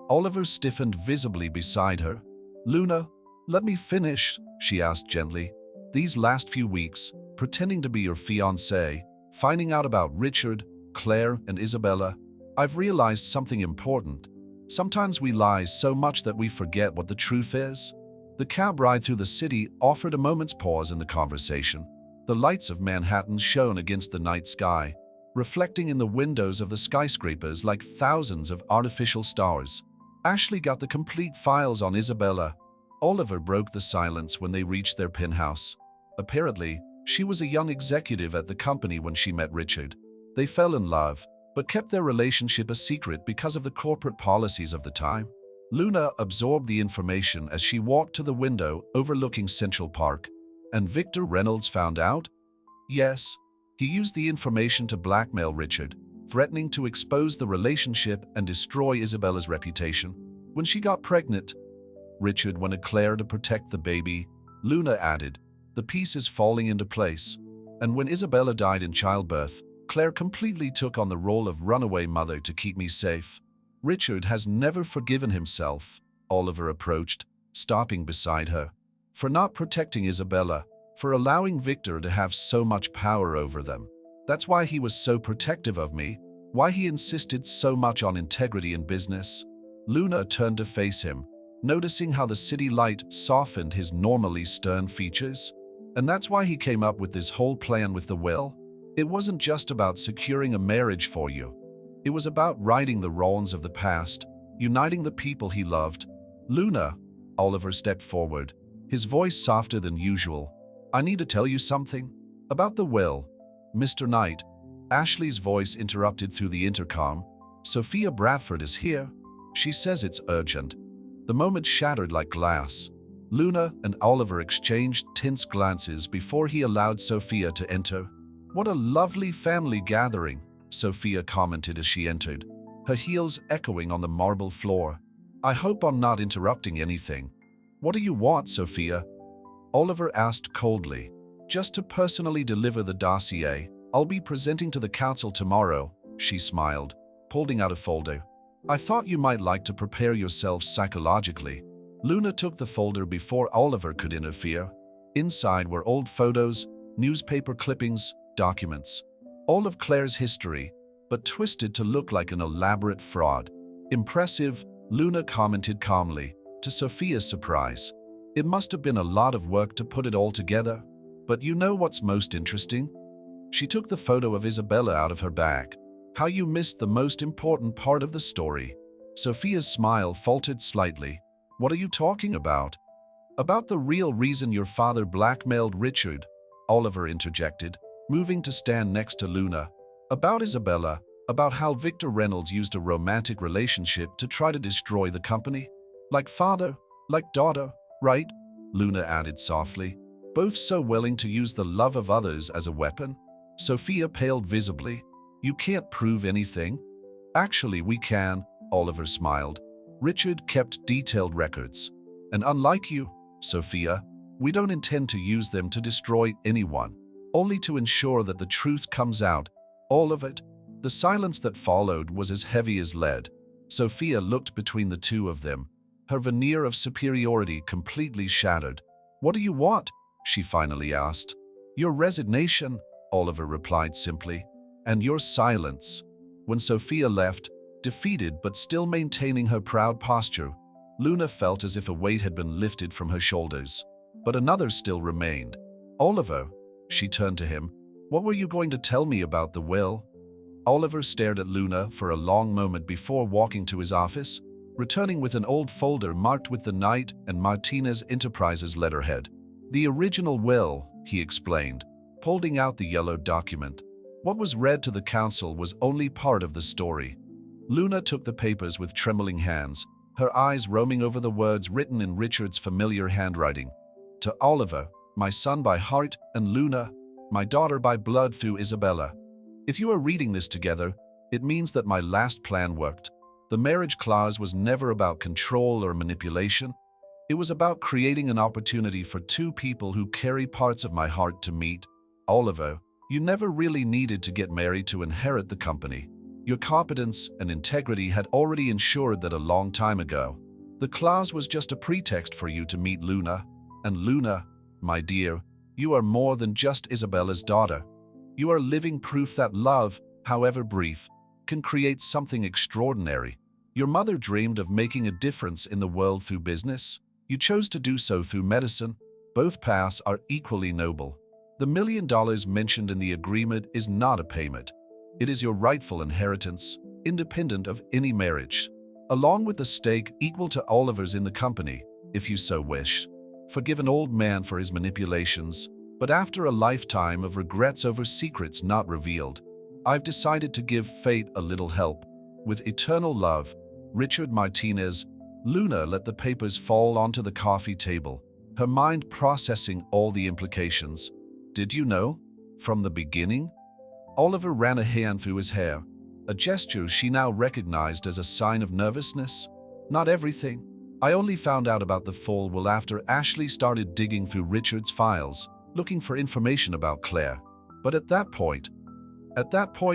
Oliver stiffened visibly beside her. Luna, let me finish, she asked gently. These last few weeks, pretending to be your fiancé, finding out about Richard, Claire and Isabella, I've realized something important. Sometimes we lie so much that we forget what the truth is. The cab ride through the city offered a moment's pause in the conversation. The lights of Manhattan shone against the night sky, reflecting in the windows of the skyscrapers like thousands of artificial stars. Ashley got the complete files on Isabella. Oliver broke the silence when they reached their penthouse. Apparently, she was a young executive at the company when she met Richard. They fell in love, but kept their relationship a secret because of the corporate policies of the time. Luna absorbed the information as she walked to the window overlooking Central Park. And Victor Reynolds found out? Yes. He used the information to blackmail Richard, threatening to expose the relationship and destroy Isabella's reputation. When she got pregnant, Richard wanted Claire to protect the baby. Luna added, the pieces falling into place. And when Isabella died in childbirth, Claire completely took on the role of runaway mother to keep me safe. Richard has never forgiven himself, Oliver approached, stopping beside her, for not protecting Isabella, for allowing Victor to have so much power over them. That's why he was so protective of me, why he insisted so much on integrity in business. Luna turned to face him, noticing how the city light softened his normally stern features. And that's why he came up with this whole plan with the will. It wasn't just about securing a marriage for you. It was about righting the wrongs of the past, uniting the people he loved. Luna, Oliver stepped forward, his voice softer than usual. I need to tell you something. About the will. Mr. Knight, Ashley's voice interrupted through the intercom. Sophia Bradford is here. She says it's urgent. The moment shattered like glass. Luna and Oliver exchanged tense glances before he allowed Sophia to enter. What a lovely family gathering, Sophia commented as she entered, her heels echoing on the marble floor. I hope I'm not interrupting anything. What do you want, Sophia? Oliver asked coldly. Just to personally deliver the dossier. I'll be presenting to the council tomorrow, she smiled, holding out a folder. I thought you might like to prepare yourself psychologically. Luna took the folder before Oliver could interfere. Inside were old photos, newspaper clippings, documents. All of Claire's history, but twisted to look like an elaborate fraud. Impressive, Luna commented calmly, to Sophia's surprise. It must have been a lot of work to put it all together. But you know what's most interesting? She took the photo of Isabella out of her bag. How you missed the most important part of the story. Sophia's smile faltered slightly. What are you talking about? About the real reason your father blackmailed Richard, Oliver interjected, moving to stand next to Luna. About Isabella, about how Victor Reynolds used a romantic relationship to try to destroy the company. Like father, like daughter, right? Luna added softly, both so willing to use the love of others as a weapon. Sophia paled visibly. You can't prove anything. Actually, we can, Oliver smiled. Richard kept detailed records. And unlike you, Sophia, we don't intend to use them to destroy anyone, only to ensure that the truth comes out, all of it. The silence that followed was as heavy as lead. Sophia looked between the two of them, her veneer of superiority completely shattered. What do you want? She finally asked. Your resignation, Oliver replied simply, and your silence. When Sophia left, defeated but still maintaining her proud posture, Luna felt as if a weight had been lifted from her shoulders. But another still remained. Oliver, she turned to him, what were you going to tell me about the will? Oliver stared at Luna for a long moment before walking to his office, returning with an old folder marked with the Knight and Martinez Enterprises letterhead. The original will, he explained, holding out the yellow document. What was read to the council was only part of the story. Luna took the papers with trembling hands, her eyes roaming over the words written in Richard's familiar handwriting. To Oliver, my son by heart, and Luna, my daughter by blood through Isabella. If you are reading this together, it means that my last plan worked. The marriage clause was never about control or manipulation. It was about creating an opportunity for two people who carry parts of my heart to meet. Oliver, you never really needed to get married to inherit the company. Your competence and integrity had already ensured that a long time ago. The clause was just a pretext for you to meet Luna. And Luna, my dear, you are more than just Isabella's daughter. You are living proof that love, however brief, can create something extraordinary. Your mother dreamed of making a difference in the world through business. You chose to do so through medicine. Both paths are equally noble. The $1 million mentioned in the agreement is not a payment. It is your rightful inheritance, independent of any marriage, along with the stake equal to Oliver's in the company, if you so wish. Forgive an old man for his manipulations, but after a lifetime of regrets over secrets not revealed, I've decided to give fate a little help. With eternal love, Richard Martinez. Luna let the papers fall onto the coffee table, her mind processing all the implications. Did you know? From the beginning? Oliver ran a hand through his hair, a gesture she now recognized as a sign of nervousness. Not everything. I only found out about the full will after Ashley started digging through Richard's files, looking for information about Claire. But at that point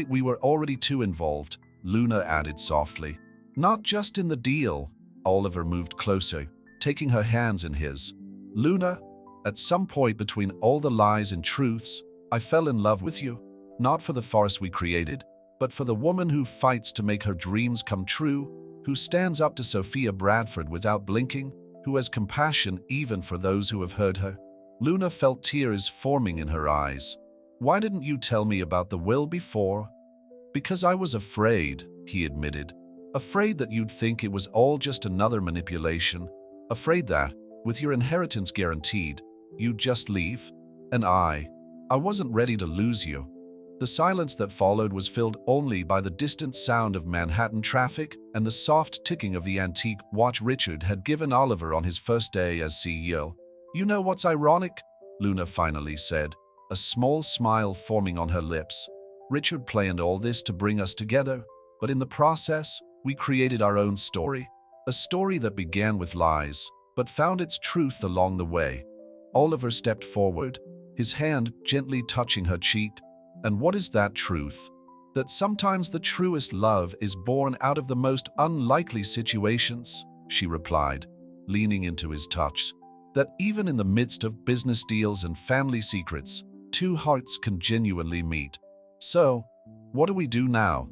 we were already too involved, Luna added softly. Not just in the deal. Oliver moved closer, taking her hands in his. Luna, at some point between all the lies and truths, I fell in love with you. Not for the farce we created, but for the woman who fights to make her dreams come true, who stands up to Sophia Bradford without blinking, who has compassion even for those who have hurt her. Luna felt tears forming in her eyes. Why didn't you tell me about the will before? Because I was afraid, he admitted. Afraid that you'd think it was all just another manipulation. Afraid that, with your inheritance guaranteed, you'd just leave. And I wasn't ready to lose you. The silence that followed was filled only by the distant sound of Manhattan traffic and the soft ticking of the antique watch Richard had given Oliver on his first day as CEO. You know what's ironic? Luna finally said, a small smile forming on her lips. Richard planned all this to bring us together, but in the process, we created our own story. A story that began with lies, but found its truth along the way. Oliver stepped forward, his hand gently touching her cheek. And what is that truth? That sometimes the truest love is born out of the most unlikely situations, she replied, leaning into his touch. That even in the midst of business deals and family secrets, two hearts can genuinely meet. So, what do we do now?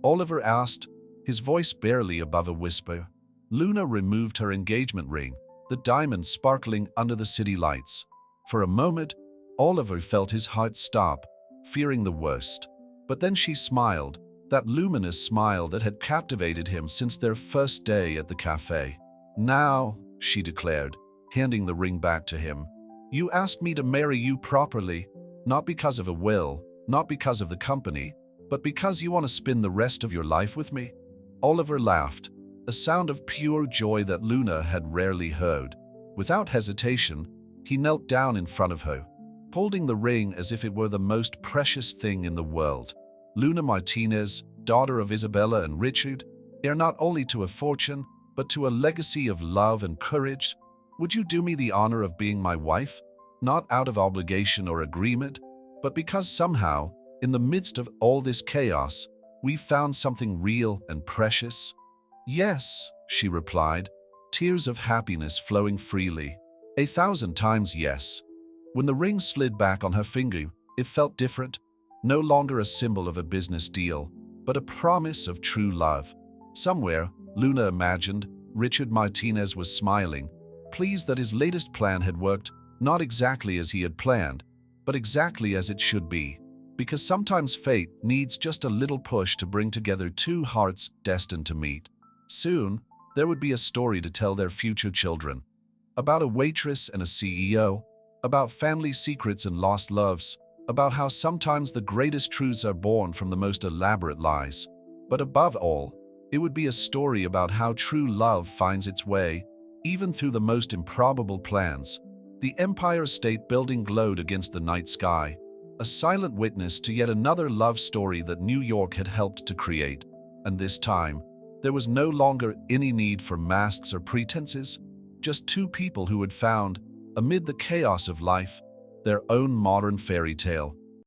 Oliver asked, his voice barely above a whisper. Luna removed her engagement ring, the diamond sparkling under the city lights. For a moment, Oliver felt his heart stop, fearing the worst. But then she smiled, that luminous smile that had captivated him since their first day at the cafe. Now, she declared, handing the ring back to him, you asked me to marry you properly, not because of a will, not because of the company, but because you want to spend the rest of your life with me. Oliver laughed, a sound of pure joy that Luna had rarely heard. Without hesitation, he knelt down in front of her, holding the ring as if it were the most precious thing in the world. Luna Martinez, daughter of Isabella and Richard, heir not only to a fortune, but to a legacy of love and courage. Would you do me the honor of being my wife? Not out of obligation or agreement, but because somehow, in the midst of all this chaos, we found something real and precious? Yes, she replied, tears of happiness flowing freely. 1,000 times yes. When the ring slid back on her finger, it felt different, no longer a symbol of a business deal, but a promise of true love. Somewhere, Luna imagined, Richard Martinez was smiling, pleased that his latest plan had worked, not exactly as he had planned, but exactly as it should be. Because sometimes fate needs just a little push to bring together two hearts destined to meet. Soon, there would be a story to tell their future children. About a waitress and a CEO, about family secrets and lost loves, about how sometimes the greatest truths are born from the most elaborate lies. But above all, it would be a story about how true love finds its way, even through the most improbable plans. The Empire State Building glowed against the night sky, a silent witness to yet another love story that New York had helped to create. And this time, there was no longer any need for masks or pretenses, just two people who had found, amid the chaos of life, their own modern fairy tale.